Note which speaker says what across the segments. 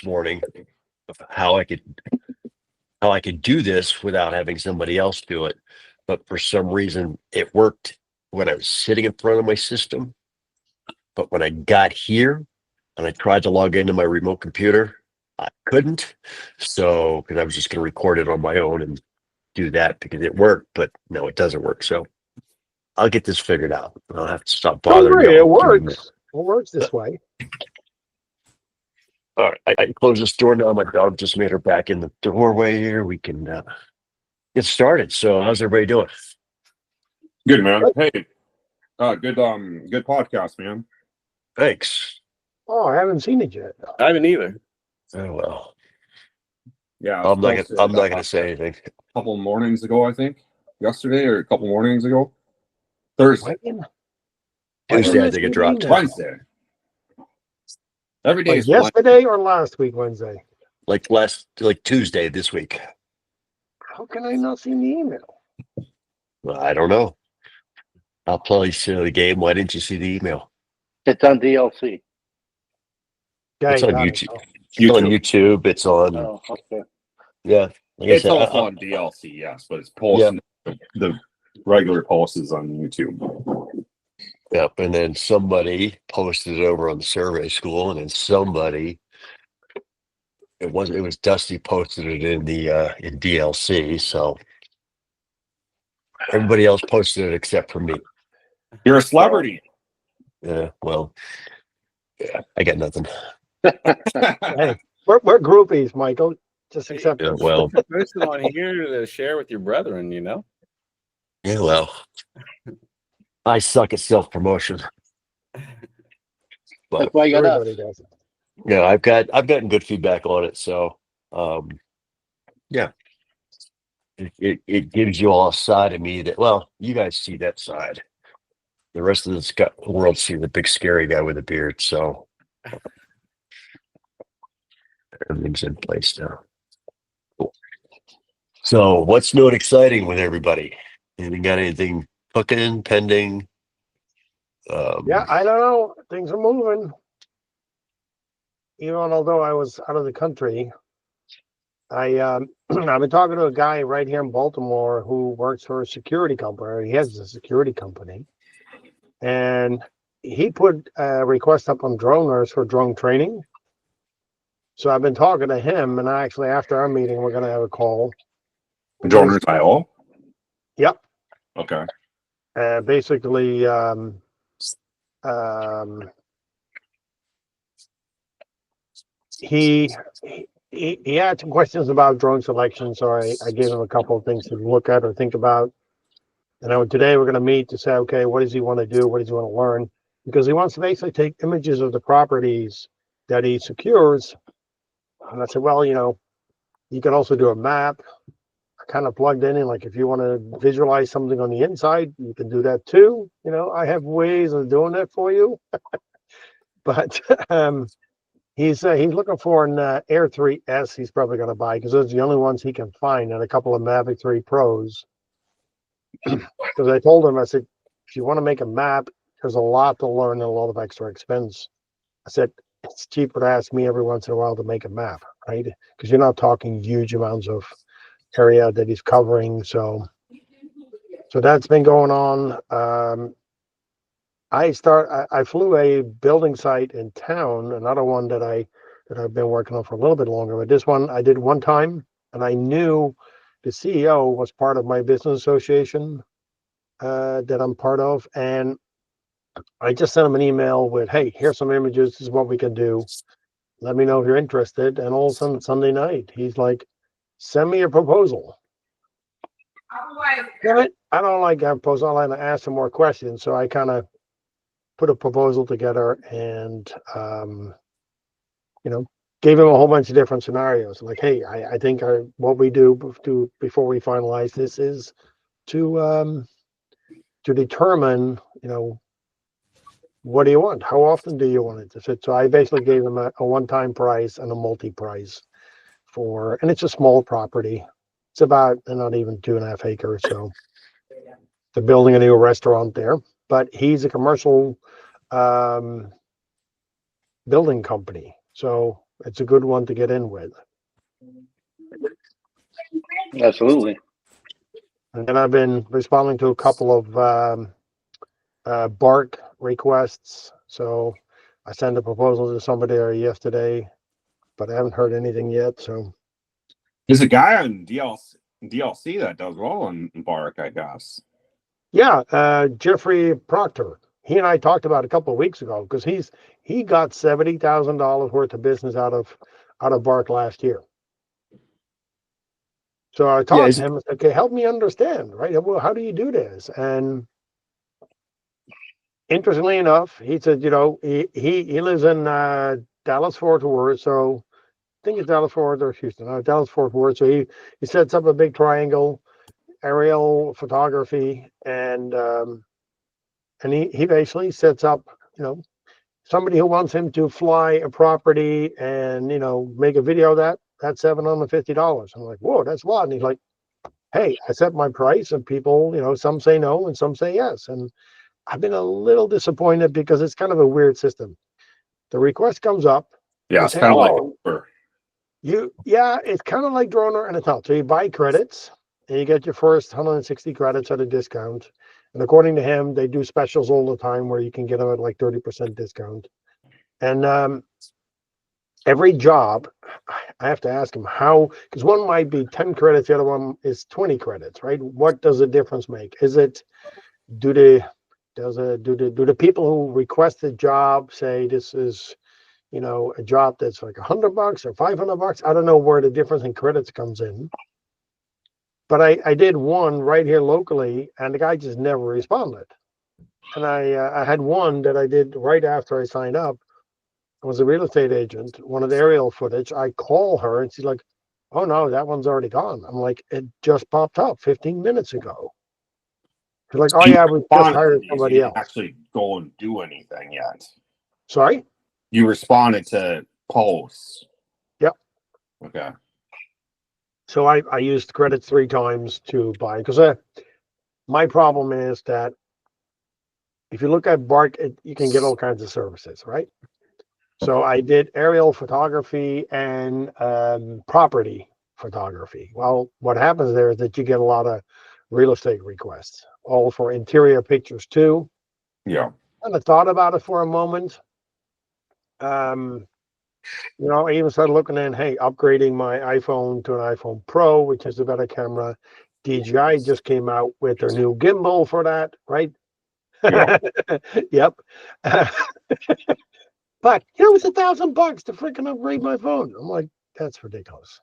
Speaker 1: morning of how I could do this without having somebody else do it. But for some reason, it worked when I was sitting in front of my system. But when I got here and I tried to log into my remote computer, I couldn't. So, because I was just going to record it on my own and do that because it worked, but no, it doesn't work. So I'll get this figured out. I'll have to stop
Speaker 2: Don't
Speaker 1: bothering
Speaker 2: worry,
Speaker 1: you.
Speaker 2: it works. It works this way.
Speaker 1: All right, I close this door now. My dog just made her back in the doorway here. We can get started. So, how's everybody doing?
Speaker 3: Good, man. Hey, good podcast, man.
Speaker 1: Thanks.
Speaker 2: Oh, I haven't seen it yet.
Speaker 4: I haven't either.
Speaker 1: Oh well.
Speaker 3: Yeah,
Speaker 1: I'm not gonna say anything.
Speaker 3: A couple mornings ago, I think, yesterday or a couple mornings ago, Thursday,
Speaker 1: Tuesday, I think it dropped.
Speaker 3: Wednesday. Every day
Speaker 2: Like
Speaker 3: is
Speaker 2: yesterday or last week, Wednesday?
Speaker 1: Like Tuesday this week.
Speaker 2: How can I not see the email?
Speaker 1: Well, I don't know. I'll play the game. Why didn't you see the email?
Speaker 4: It's on DLC.
Speaker 1: It's on
Speaker 2: got it.
Speaker 1: YouTube. It's on YouTube. It's on.
Speaker 4: Oh, okay.
Speaker 1: Yeah. Like
Speaker 3: It's
Speaker 1: I said,
Speaker 3: also on DLC, yes, but it's posted. The regular post is on YouTube.
Speaker 1: Yep. And then somebody posted it over on the survey school, and then somebody. It was Dusty posted it in the in DLC. So everybody else posted it except for me.
Speaker 3: You're a celebrity.
Speaker 1: Yeah. Well. Yeah. I got nothing.
Speaker 2: Hey, we're groupies, Michael. Just accept
Speaker 1: Yeah.
Speaker 2: it.
Speaker 1: Well.
Speaker 4: Person on here to share with your brethren, you know.
Speaker 1: Yeah. Well. I suck at self-promotion. But
Speaker 4: That's why you got us.
Speaker 2: Everybody does it.
Speaker 1: yeah, I've gotten good feedback on it. So yeah. It gives you all a side of me that, well, you guys see that side. The rest of the world see the big scary guy with a beard. So everything's in place now. Cool. So what's new and exciting with everybody? Anything got anything cooking, pending?
Speaker 2: Yeah, I don't know. Things are moving. Even although I was out of the country, I've been talking to a guy right here in Baltimore who works for a security company. He has a security company, and he put a request up on Droners for drone training. So I've been talking to him, and actually after our meeting, we're going to have a call.
Speaker 3: Droners IO?
Speaker 2: Yep.
Speaker 3: Okay.
Speaker 2: Basically, he had some questions about drone selection, so I gave him a couple of things to look at or think about. And today we're going to meet to say, okay, what does he want to do? What does he want to learn? Because he wants to basically take images of the properties that he secures. And I said, well, you can also do a map. I kind of plugged in, like if you want to visualize something on the inside, you can do that too. I have ways of doing that for you. But he's looking for an Air 3S he's probably going to buy because those are the only ones he can find, and a couple of Mavic 3 Pros. Because I told him, I said, if you want to make a map, there's a lot to learn and a lot of extra expense. I said, it's cheaper to ask me every once in a while to make a map, right? Because you're not talking huge amounts of area that he's covering. So that's been going on. I flew a building site in town, another one that I've been working on for a little bit longer. But this one I did one time, and I knew the CEO was part of my business association that I'm part of, and I just sent him an email with, "Hey, here's some images. This is what we can do. Let me know if you're interested." And all of a sudden, Sunday night, he's like, "Send me a proposal." Damn it, I don't like that proposal. I ask some more questions, so I kind of put a proposal together and gave him a whole bunch of different scenarios. Like, hey, I think what we do before we finalize this is to determine, what do you want? How often do you want it to fit? So I basically gave him a one-time price and a multi-price and it's a small property. It's about not even 2.5 acres. So they're building a new restaurant there, but he's a commercial building company. So it's a good one to get in with.
Speaker 4: Absolutely.
Speaker 2: And then I've been responding to a couple of bark requests. So I sent a proposal to somebody yesterday, but I haven't heard anything yet. So
Speaker 3: There's a guy on DLC that does well on Bark, I guess.
Speaker 2: yeah, Jeffrey Proctor. He and I talked about it a couple of weeks ago because he got $70,000 worth of business out of Bark last year. So I talked to him and said, okay, help me understand, right? Well, how do you do this? And interestingly enough, he said, you know, he lives in Dallas Fort Worth, so I think it's Dallas Fort Worth or Houston, Dallas Fort Worth. So he sets up a big triangle, aerial photography, and he basically sets up, you know, somebody who wants him to fly a property and, you know, make a video of that's $750. I'm like, whoa, that's a lot. And he's like, hey, I set my price and people, you know, some say no and some say yes. And I've been a little disappointed because it's kind of a weird system. The request comes up.
Speaker 3: Yeah, it's kind of like
Speaker 2: it's kind of like Droner and it's not. So you buy credits and you get your first 160 credits at a discount. And according to him, they do specials all the time where you can get them at like 30% discount. And every job, I have to ask him how, because one might be 10 credits, the other one is 20 credits, right? What does the difference make? Is it, do the people who request the job say this is, you know, a job that's like $100 or $500? I don't know where the difference in credits comes in. But I did one right here locally, and the guy just never responded. And I had one that I did right after I signed up. I was a real estate agent, one of the aerial footage. I call her, and she's like, oh, no, that one's already gone. I'm like, it just popped up 15 minutes ago. She's like, oh, yeah, we just hired somebody else.
Speaker 3: Actually go and do anything yet.
Speaker 2: Sorry?
Speaker 3: You responded to posts.
Speaker 2: Yep.
Speaker 3: Okay.
Speaker 2: So I used credits 3 times to buy, because my problem is that if you look at Bark, you can get all kinds of services, right? So I did aerial photography and property photography. Well, what happens there is that you get a lot of real estate requests, all for interior pictures too.
Speaker 3: Yeah.
Speaker 2: And I thought about it for a moment. You know, I even started looking at, hey, upgrading my iPhone to an iPhone Pro, which is a better camera. DJI just came out with their new gimbal for that, right?
Speaker 3: Yeah.
Speaker 2: Yep. But you know, it's $1,000 to freaking upgrade my phone. I'm like, that's ridiculous.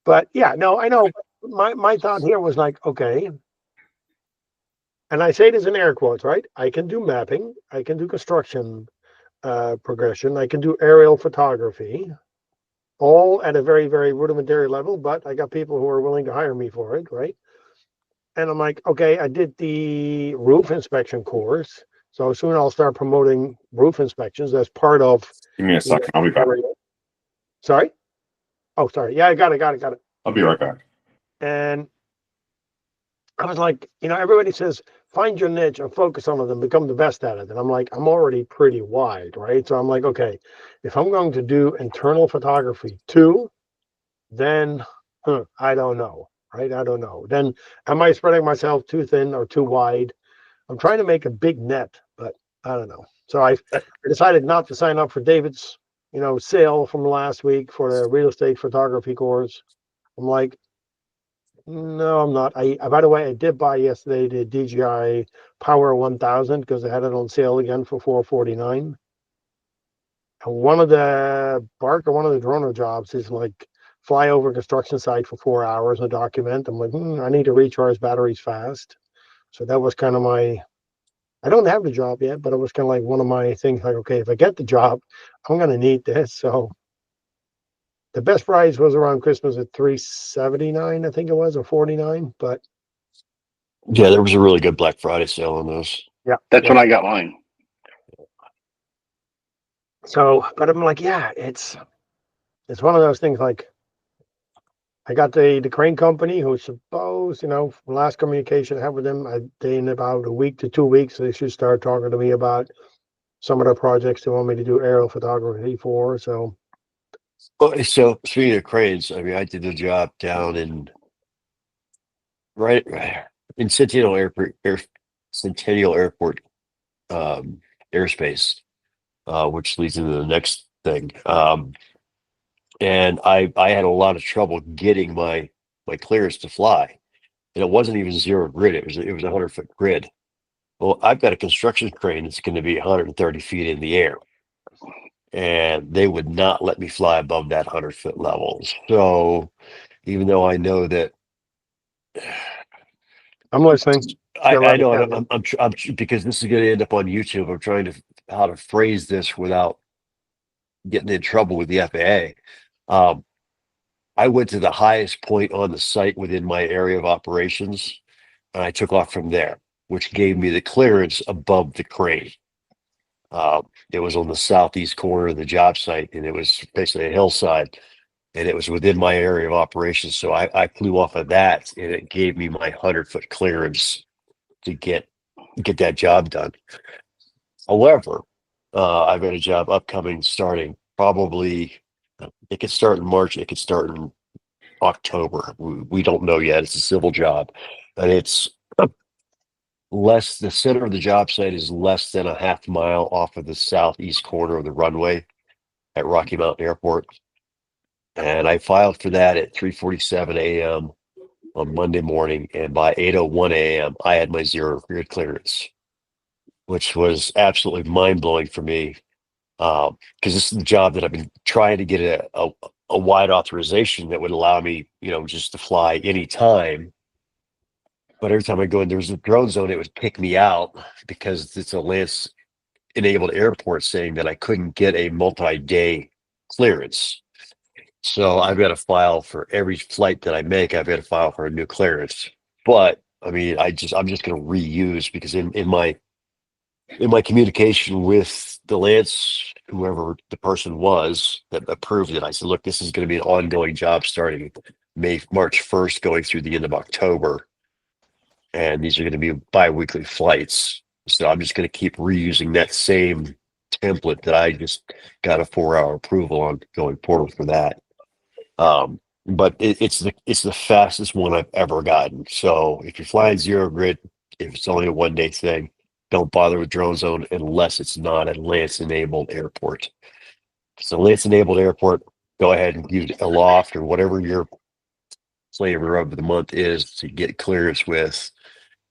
Speaker 2: But yeah, no, I know. My thought here was like, okay. And I say this in air quotes, right? I can do mapping, I can do construction progression, I can do aerial photography, all at a very, very rudimentary level, but I got people who are willing to hire me for it, right? And I'm like, okay, I did the roof inspection course. So soon I'll start promoting roof inspections as part of.
Speaker 3: Give me a second. I'll be back.
Speaker 2: Sorry? Oh, sorry. Yeah, I got it.
Speaker 3: I'll be right back.
Speaker 2: And I was like, you know, everybody says, find your niche and focus on it and become the best at it. And I'm like, I'm already pretty wide, right? So I'm like, okay, if I'm going to do internal photography too, then I don't know, right? I don't know. Then am I spreading myself too thin or too wide? I'm trying to make a big net, but I don't know. So I decided not to sign up for David's, you know, sale from last week for the real estate photography course. I'm like, no, I'm not. By the way, I did buy yesterday the DJI Power 1000 because they had it on sale again for $449. And one of the droner jobs is like fly over a construction site for 4 hours and document. I'm like, I need to recharge batteries fast. So that was kind of I don't have the job yet, but it was kind of like one of my things, like, okay, if I get the job, I'm going to need this. So the best price was around Christmas at $379, I think it was, or $49. But
Speaker 1: yeah, there was a really good Black Friday sale on those.
Speaker 2: yeah,
Speaker 4: That's when I got mine.
Speaker 2: So, but I'm like, yeah, it's one of those things. Like, I got the crane company who's supposed, you know, last communication I had with them, they in about a week to 2 weeks, they should start talking to me about some of the projects they want me to do aerial photography for. So
Speaker 1: Well, so speaking of cranes, I mean, I did the job down in right in Centennial Airport, um, airspace, which leads into the next thing. And I had a lot of trouble getting my clearance to fly, and it wasn't even zero grid. It was 100-foot grid. Well, I've got a construction crane that's going to be 130 feet in the air, and they would not let me fly above that 100-foot level. So even though I know that
Speaker 2: I'm listening.
Speaker 1: I know because this is going to end up on YouTube. I'm trying to how to phrase this without getting in trouble with the FAA. I went to the highest point on the site within my area of operations, and I took off from there, which gave me the clearance above the crane. It was on the southeast corner of the job site, and it was basically a hillside, and it was within my area of operations. So I flew off of that, and it gave me my 100-foot clearance to get that job done. However, I've got a job upcoming starting probably. It could start in March. It could start in October. We don't know yet. It's a civil job, and it's less. The center of the job site is less than a half mile off of the southeast corner of the runway at Rocky Mountain Airport. And I filed for that at 3:47 a.m. on Monday morning, and by 8:01 a.m. I had my zero grid clearance, which was absolutely mind blowing for me because this is the job that I've been trying to get a wide authorization that would allow me, just to fly anytime. But every time I go in, there's a drone zone, it would kick me out because it's a Lance enabled airport saying that I couldn't get a multi-day clearance. So I've got to file for every flight that I make. I've got to file for a new clearance. But I mean, I'm just going to reuse because in my communication with the Lance, whoever the person was that approved it, I said, look, this is going to be an ongoing job starting March 1st, going through the end of October. And these are going to be bi-weekly flights. So I'm just going to keep reusing that same template that I just got a 4-hour approval on going forward for that. But it's the fastest one I've ever gotten. So if you're flying zero grid, if it's only a 1-day thing, don't bother with drone zone unless it's not a Lance enabled airport. So Lance enabled airport, go ahead and use a loft or whatever your flavor of the month is to get clearance with.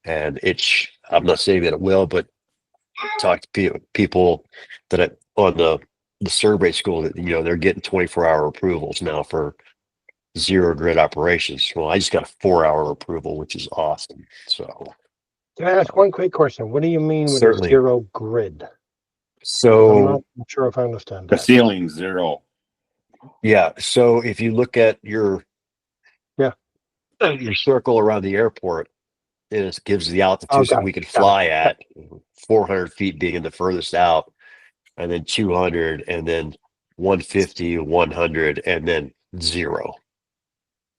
Speaker 1: And I'm not saying that it will, but talk to people that on the survey school that, they're getting 24-hour approvals now for zero grid operations. Well, I just got a 4-hour approval, which is awesome. So
Speaker 2: Can I ask one quick question? What do you mean with a
Speaker 1: certainly.
Speaker 2: zero grid? I'm
Speaker 1: So
Speaker 2: not sure if I understand
Speaker 3: The
Speaker 2: that.
Speaker 3: ceiling's zero.
Speaker 1: yeah. So if you look at your circle around the airport, it gives the altitudes that
Speaker 2: Okay,
Speaker 1: we can
Speaker 2: got
Speaker 1: fly
Speaker 2: it.
Speaker 1: at, 400 feet being the furthest out, and then 200, and then 150, 100, and then 0.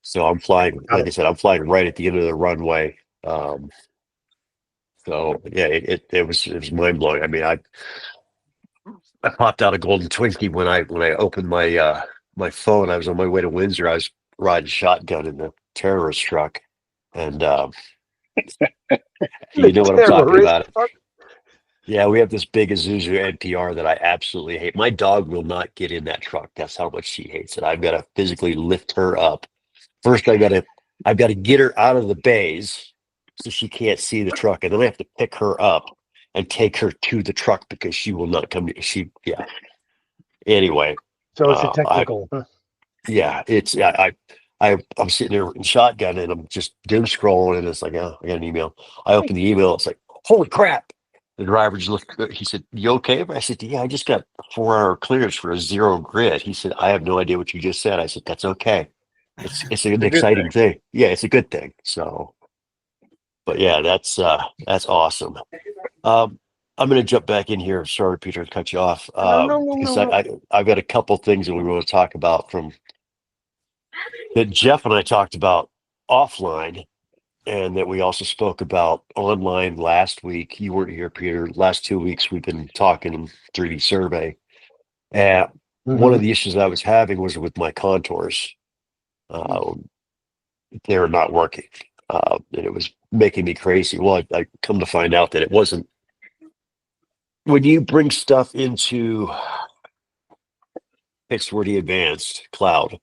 Speaker 1: So I'm flying,
Speaker 2: Got
Speaker 1: like
Speaker 2: it.
Speaker 1: I said, I'm flying right at the end of the runway. So yeah, it was mind blowing. I mean, I popped out a golden Twinkie when I opened my phone. I was on my way to Windsor. I was riding shotgun in the terrorist truck, and you know what I'm talking
Speaker 2: Terrorist
Speaker 1: about.
Speaker 2: truck?
Speaker 1: Yeah, we have this big Isuzu NPR that I absolutely hate. My dog will not get in that truck. That's how much she hates it. I've got to physically lift her up. First, I've got to get her out of the bays so she can't see the truck, and then I have to pick her up and take her to the truck because she will not come. Yeah. Anyway,
Speaker 2: So it's a
Speaker 1: uh, I
Speaker 2: technical. Huh?
Speaker 1: yeah, I'm sitting there in shotgun and I'm just doom scrolling and it's like, oh, I got an email. I open the email. It's like, holy crap. The driver just looked, he said, you okay? I said, yeah, I just got 4-hour clearance for a zero grid. He said, I have no idea what you just said. I said, that's okay. It's an
Speaker 3: It's a good
Speaker 1: exciting
Speaker 3: thing.
Speaker 1: thing. Yeah, it's a good thing. So, but yeah, that's awesome. I'm going to jump back in here. Sorry, Peter, to cut you off. Because
Speaker 2: No.
Speaker 1: I've got a couple things that we want to talk about from that Jeff and I talked about offline, and that we also spoke about online last week. You weren't here, Peter. Last 2 weeks we've been talking 3D survey. And one of the issues I was having was with my contours. They were not working. And it was making me crazy. Well, I come to find out that it wasn't. When you bring stuff into Pixworthy Advanced Cloud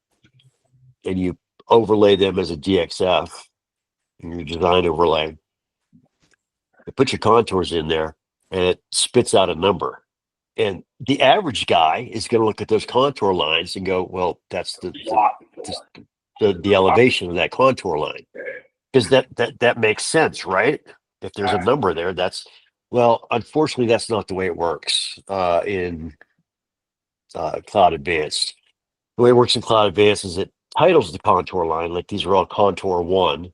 Speaker 1: and you overlay them as a DXF in your design overlay, you put your contours in there and it spits out a number. And the average guy is going to look at those contour lines and go, well, that's the elevation of that contour line. Because that makes sense, right? If there's a number there, well, unfortunately, that's not the way it works in Cloud Advanced. The way it works in Cloud Advanced is it titles the contour line, like these are all contour 1,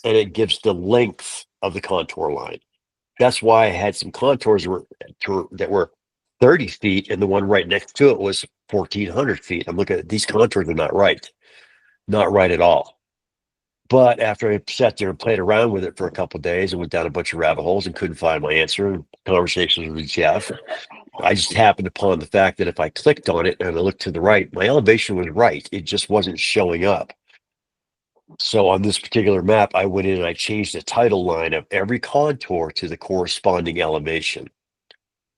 Speaker 1: and it gives the length of the contour line. That's why I had some contours that were 30 feet, and the one right next to it was 1,400 feet. I'm looking at these contours are not right at all. But after I sat there and played around with it for a couple of days and went down a bunch of rabbit holes and couldn't find my answer, and conversations with Jeff, I just happened upon the fact that if I clicked on it and I looked to the right, my elevation was right. It just wasn't showing up. So on this particular map, I went in and I changed the title line of every contour to the corresponding elevation.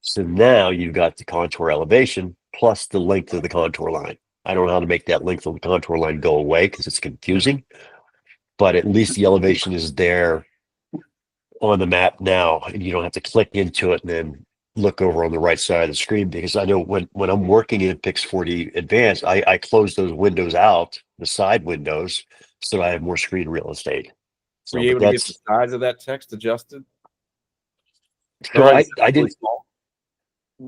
Speaker 1: So now you've got the contour elevation plus the length of the contour line. I don't know how to make that length of the contour line go away because it's confusing, but at least the elevation is there on the map now, and you don't have to click into it and then look over on the right side of the screen, because I know when I'm working in Pix40 Advanced, I close those windows out, the side windows, so I have more screen real estate. So,
Speaker 5: Were you able to get the size of that text adjusted?
Speaker 1: So I
Speaker 5: Really
Speaker 1: didn't.
Speaker 5: small?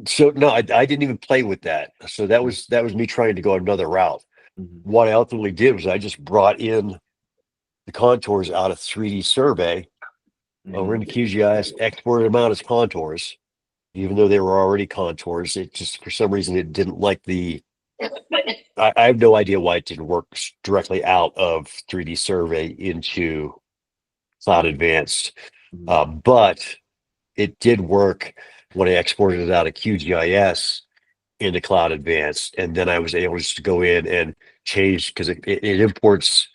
Speaker 1: So no, I didn't even play with that. So that was me trying to go another route. What I ultimately did was I just brought in the contours out of 3D Survey over into QGIS, exported them out as contours, even though they were already contours. It just, for some reason, it didn't like the. I have no idea why it didn't work directly out of 3D Survey into Cloud Advanced, but it did work when I exported it out of QGIS into Cloud Advanced, and then I was able just to go in and change, because it imports.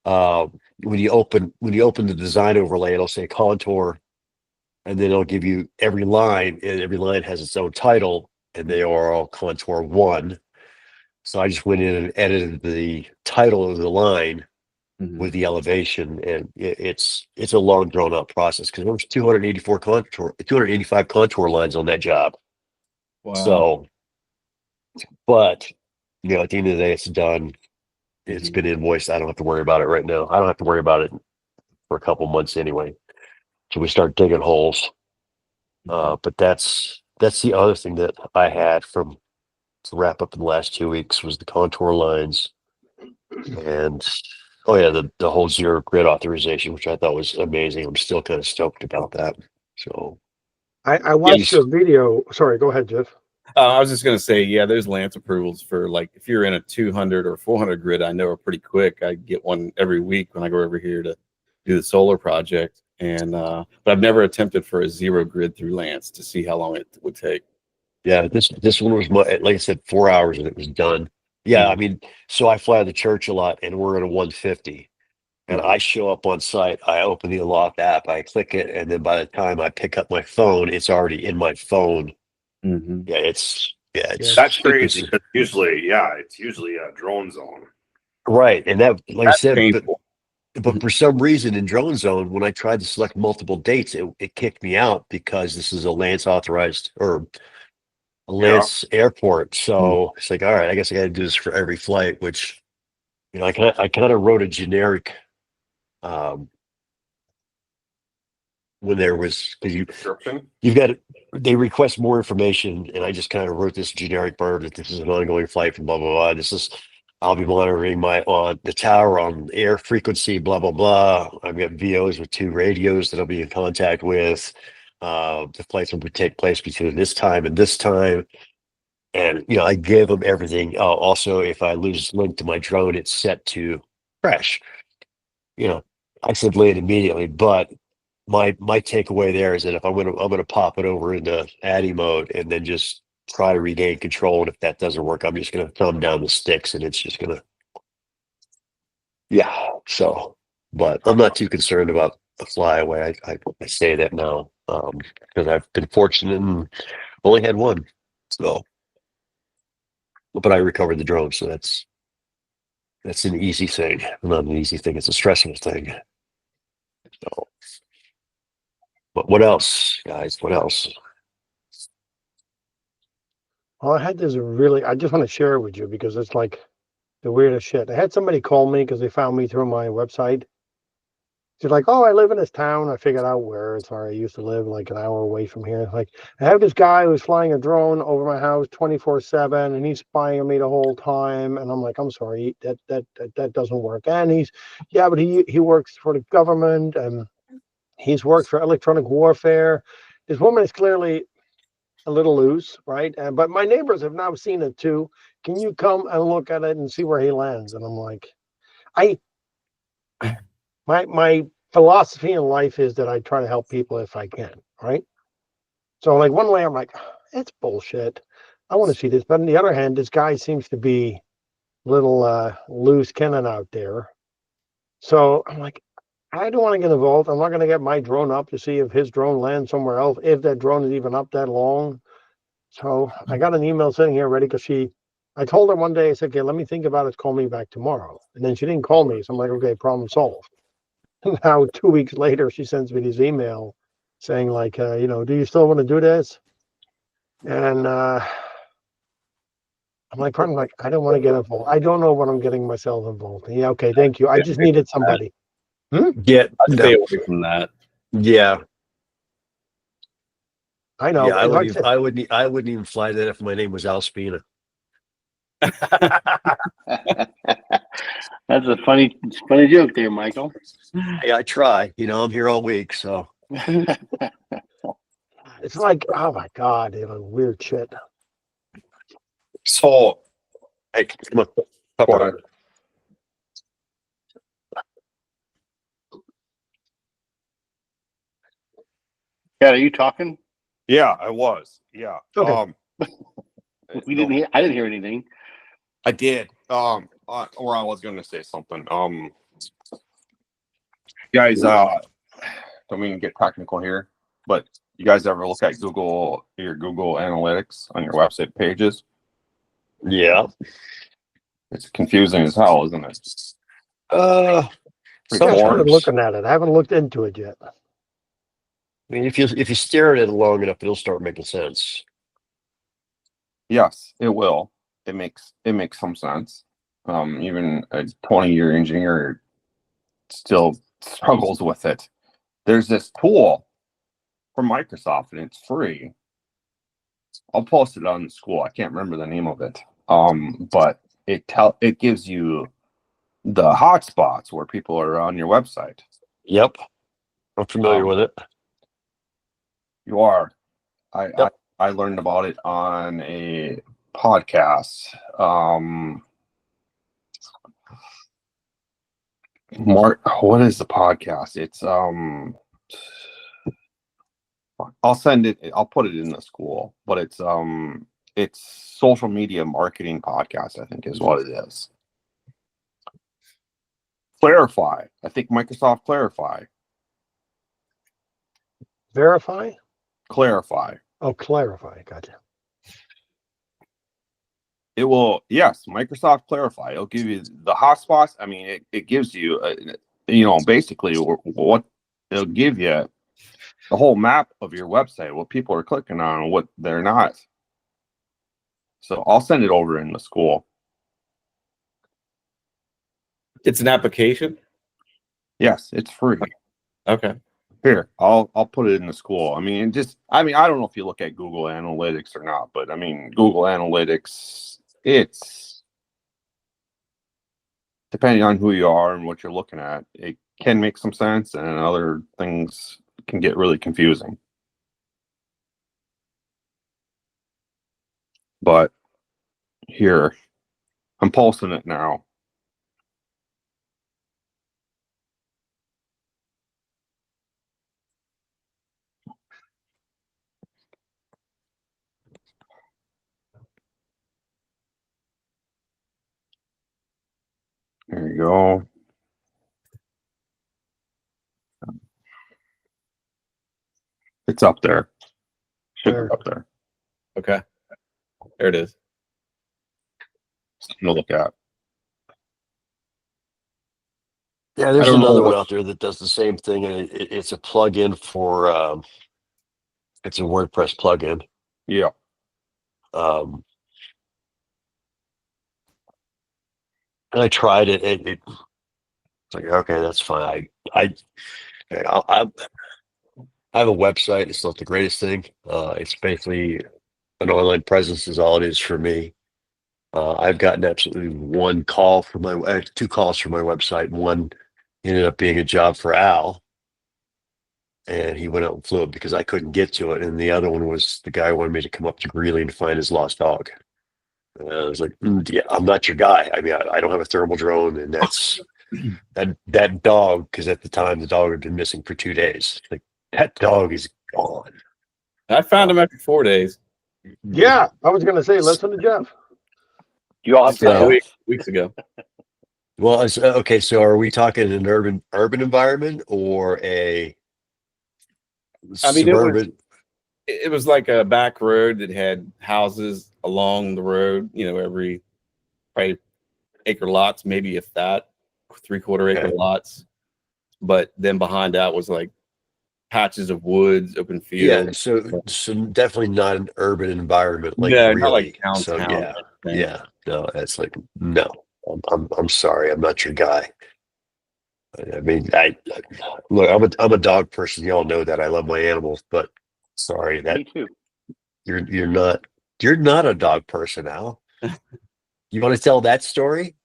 Speaker 1: When you open the design overlay, it'll say contour, and then it'll give you every line, and every line has its own title, and they are all contour 1. So I just went in and edited the title of the line with the elevation, and it's a long drawn out process, because there was 285 contour lines on that job.
Speaker 5: Wow.
Speaker 1: So, but at the end of the day, it's done. It's been invoiced. I don't have to worry about it right now. I don't have to worry about it for a couple months anyway, till we start digging holes. But that's the other thing that I had to wrap up in the last 2 weeks was the contour lines, and the whole zero grid authorization, which I thought was amazing. I'm still kind of stoked about that. So
Speaker 2: I watched the video. Sorry, go ahead, Jeff.
Speaker 5: I was just going to say, those Lance approvals for, like, if you're in a 200 or 400 grid, I know are pretty quick. I get one every week when I go over here to do the solar project. And but I've never attempted for a zero grid through Lance to see how long it would take.
Speaker 1: Yeah, this one was like I said, 4 hours and it was done. Yeah, I mean, so I fly the church a lot, and we're at a 150. And I show up on site, I open the Aloft app, I click it, and then by the time I pick up my phone, it's already in my phone. Yeah, it's
Speaker 3: That's crazy. Because usually a drone zone.
Speaker 1: Right, and that, like
Speaker 5: That's
Speaker 1: I said,
Speaker 5: painful.
Speaker 1: but for some reason in Drone Zone, when I tried to select multiple dates, it kicked me out, because this is a Lance authorized, or a Lance airport. So it's like, all right, I guess I got to do this for every flight, which, I kind of wrote a generic, when there was, because you've got, they request more information, and I just kind of wrote this generic blurb that this is an ongoing flight from blah blah blah. I'll be monitoring the tower on air frequency, blah blah blah. I've got VOs with 2 radios that I'll be in contact with. The flights will take place between this time and this time, and I gave them everything. Also, if I lose link to my drone, it's set to crash. I said land immediately, but my takeaway there is that if I'm gonna pop it over into ADDI mode and then just try to regain control. And if that doesn't work, I'm just going to thumb down the sticks and it's just going to, yeah. So, but I'm not too concerned about the flyaway. I say that now because I've been fortunate and only had one. So, but I recovered the drone. So that's an easy thing. Not an easy thing. It's a stressful thing. So, but what else, guys? What else?
Speaker 2: Well, I had this really, I just want to share it with you because it's like the weirdest shit. I had somebody call me because they found me through my website. She's like, oh, I live in this town. I figured out where it's where I used to live, like an hour away from here. Like, I have this guy who's flying a drone over my house 24/7, and he's spying on me the whole time. And I'm like, I'm sorry, that doesn't work. And yeah, but he works for the government, and he's worked for electronic warfare. This woman is clearly a little loose, right? But my neighbors have now seen it too. Can you come and look at it and see where he lands? And I'm like, I my philosophy in life is that I try to help people if I can, right? So like one way I'm like, it's bullshit. I want to see this. But on the other hand, this guy seems to be a little loose cannon out there. So I'm like, I don't want to get involved. I'm not going to get my drone up to see if his drone lands somewhere else, if that drone is even up that long. So I got an email sitting here ready because I told her one day, I said, okay, let me think about it. Call me back tomorrow. And then she didn't call me. So I'm like, okay, problem solved. Now, 2 weeks later, she sends me this email saying like, do you still want to do this? And I'm like, pardon, like, I don't want to get involved. I don't know what I'm getting myself involved in. Yeah, okay, thank you. I just needed somebody.
Speaker 1: Yeah,
Speaker 5: I'd stay away from that.
Speaker 1: yeah,
Speaker 2: I know.
Speaker 1: yeah.
Speaker 2: But like I said,
Speaker 1: I wouldn't even fly that if my name was Al Spina.
Speaker 4: That's a funny joke there, Michael.
Speaker 1: Hey, I try. I'm here all week, so
Speaker 2: it's like, oh my God, weird shit.
Speaker 3: So,
Speaker 1: hey, come on, pop
Speaker 3: go
Speaker 1: up.
Speaker 3: ahead.
Speaker 4: Yeah, are you talking?
Speaker 3: Yeah, I was. Yeah.
Speaker 2: Okay.
Speaker 4: We didn't hear. I didn't hear anything.
Speaker 3: I did. Or I was going to say something. Guys, don't mean to get technical here, but you guys ever look at your Google Analytics on your website pages?
Speaker 1: Yeah.
Speaker 3: It's confusing as hell, isn't it?
Speaker 1: Uh,
Speaker 2: Yeah, I started
Speaker 3: Reports.
Speaker 2: looking at it. I haven't looked into it yet.
Speaker 1: I mean, if you stare at it long enough, it'll start making sense.
Speaker 3: Yes, it will. It makes some sense. Even a 20-year engineer still struggles with it. There's this tool from Microsoft and it's free. I'll post it on the school. I can't remember the name of it. But it gives you the hotspots where people are on your website.
Speaker 1: Yep, I'm familiar with it.
Speaker 3: You are.
Speaker 1: Yep.
Speaker 3: I learned about it on a podcast. Mark, what is the podcast? It's I'll send it. I'll put it in the school, but it's social media marketing podcast. I think is what it is. Clarify. I think Microsoft Clarify.
Speaker 2: Verify?
Speaker 3: Clarify.
Speaker 2: Oh, clarify. Gotcha.
Speaker 3: It will. Yes, Microsoft Clarify. It'll give you the hotspots. I mean, it gives you, basically what it'll give you the whole map of your website, what people are clicking on, and what they're not. So I'll send it over in the school.
Speaker 5: It's an application.
Speaker 3: Yes, it's free.
Speaker 5: Okay.
Speaker 3: Here, I'll put it in the school. I mean, I don't know if you look at Google Analytics or not, but I mean, Google Analytics, it's depending on who you are and what you're looking at, it can make some sense, and other things can get really confusing. But here, I'm posting it now. you go. It's up there. Should
Speaker 2: There.
Speaker 3: be up there.
Speaker 5: Okay. There it is.
Speaker 3: Something to look at.
Speaker 1: Yeah, there's
Speaker 3: don't know
Speaker 1: another one
Speaker 3: what-
Speaker 1: out there that does the same thing, and it's a plugin for it's a WordPress plugin.
Speaker 3: Yeah.
Speaker 1: And I tried it. It's like, okay, that's fine. I have a website. It's not the greatest thing. It's basically an online presence is all it is for me. I've gotten absolutely one call from two calls from my website. One ended up being a job for Al, and he went out and flew it because I couldn't get to it. And the other one was the guy wanted me to come up to Greeley and find his lost dog. And I was like, yeah, I'm not your guy. I mean, I don't have a thermal drone, and that's that dog. Because at the time, the dog had been missing for 2 days. Like, that dog is gone.
Speaker 5: I found him after 4 days.
Speaker 2: Yeah, I was gonna say, listen to Jeff.
Speaker 4: You all have
Speaker 1: So-
Speaker 4: to
Speaker 5: Weeks ago.
Speaker 1: Well, okay. So, are we talking an urban environment or a
Speaker 5: I mean,
Speaker 1: suburban?
Speaker 5: It was like a back road that had houses along the road, every probably acre lots, maybe if that, 3/4 acre
Speaker 1: Okay.
Speaker 5: lots. But then behind that was like patches of woods, open
Speaker 1: Yeah,
Speaker 5: fields.
Speaker 1: so definitely not an urban environment, like
Speaker 5: No,
Speaker 1: really.
Speaker 5: not like
Speaker 1: So
Speaker 5: downtown.
Speaker 1: yeah,
Speaker 5: thing.
Speaker 1: yeah, no, that's like no. I'm sorry, I'm not your guy. I mean, look, I'm a dog person. You all know that. I love my animals, but sorry that
Speaker 4: me too.
Speaker 1: you're not a dog person, Al. You want to tell that story?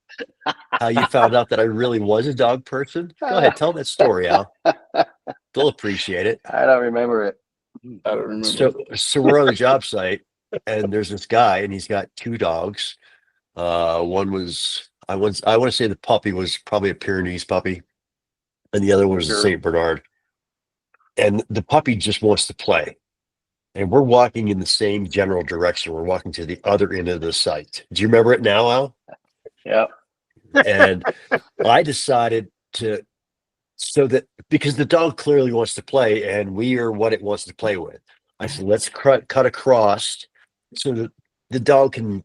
Speaker 1: How you found out that I really was a dog person? Go ahead, tell that story, Al. They'll appreciate it.
Speaker 4: I don't remember it.
Speaker 5: I don't remember.
Speaker 1: So we're on the job site, and there's this guy, and he's got two dogs. One was I want to say the puppy was probably a Pyrenees puppy, and the other one was a
Speaker 4: Sure.
Speaker 1: Saint Bernard. And the puppy just wants to play, and we're walking in the same general direction. We're walking to the other end of the site. Do you remember it now, Al?
Speaker 4: Yeah.
Speaker 1: And I decided to, so that because the dog clearly wants to play and we are what it wants to play with. I said, let's cut across so that the dog can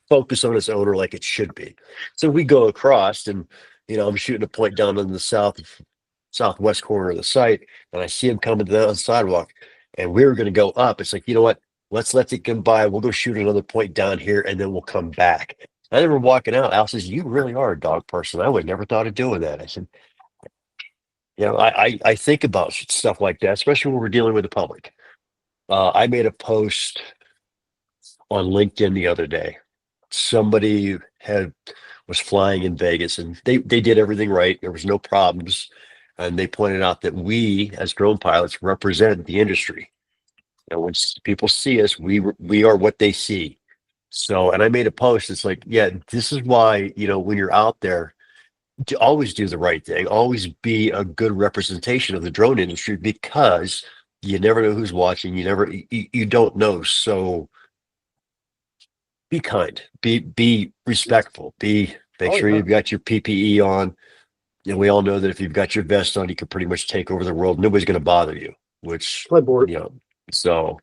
Speaker 1: focus on its owner like it should be. So we go across, and I'm shooting a point down on the southwest corner of the site, and I see him coming down the sidewalk, and we were going to go up. It's like, you know what? Let's let it come by. We'll go shoot another point down here, and then we'll come back. And then we're walking out. Al says, "You really are a dog person. I would never thought of doing that." I said, I think about stuff like that, especially when we're dealing with the public. I made a post on LinkedIn the other day. Somebody was flying in Vegas, and they did everything right. There was no problems, and they pointed out that we, as drone pilots, represent the industry. And when people see us, we are what they see. So, and I made a post. It's like, yeah, this is why when you're out there, to always do the right thing, always be a good representation of the drone industry, because you never know who's watching. You don't know. So be kind, be respectful, make sure
Speaker 2: yeah.
Speaker 1: you've got your PPE on. And we all know that if you've got your vest on, you can pretty much take over the world. Nobody's going to bother you, which,
Speaker 2: Clipboard.
Speaker 1: so,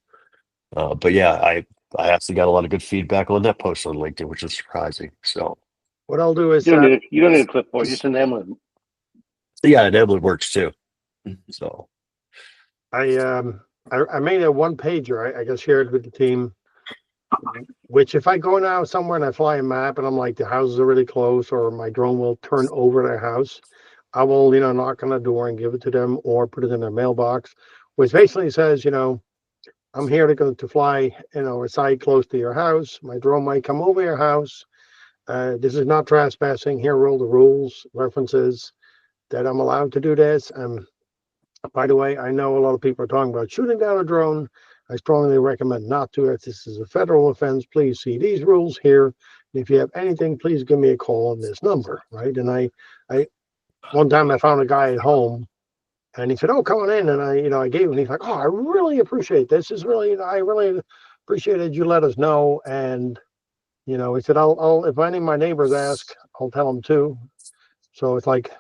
Speaker 1: but yeah, I actually got a lot of good feedback on that post on LinkedIn, which is surprising. So
Speaker 2: What I'll do is,
Speaker 4: You don't need a clipboard, just an emblem.
Speaker 1: yeah, and Emblem works too. So
Speaker 2: I made a one pager. I got shared with the team. Which, if I go now somewhere and I fly a map and I'm like, the houses are really close, or my drone will turn over their house, I will, knock on the door and give it to them, or put it in their mailbox, which basically says, I'm here to fly, a site close to your house. My drone might come over your house. This is not trespassing. Here are all the rules, references that I'm allowed to do this. And by the way, I know a lot of people are talking about shooting down a drone. I strongly recommend not to. If this is a federal offense, please see these rules here. And if you have anything, please give me a call on this number, right? And I one time I found a guy at home, and he said, "Oh, come on in." And I gave him. He's like, "Oh, I really appreciate this. Is really, I really appreciate it. You let us know." And he said, "I'll if any of my neighbors ask, I'll tell them too." So it's like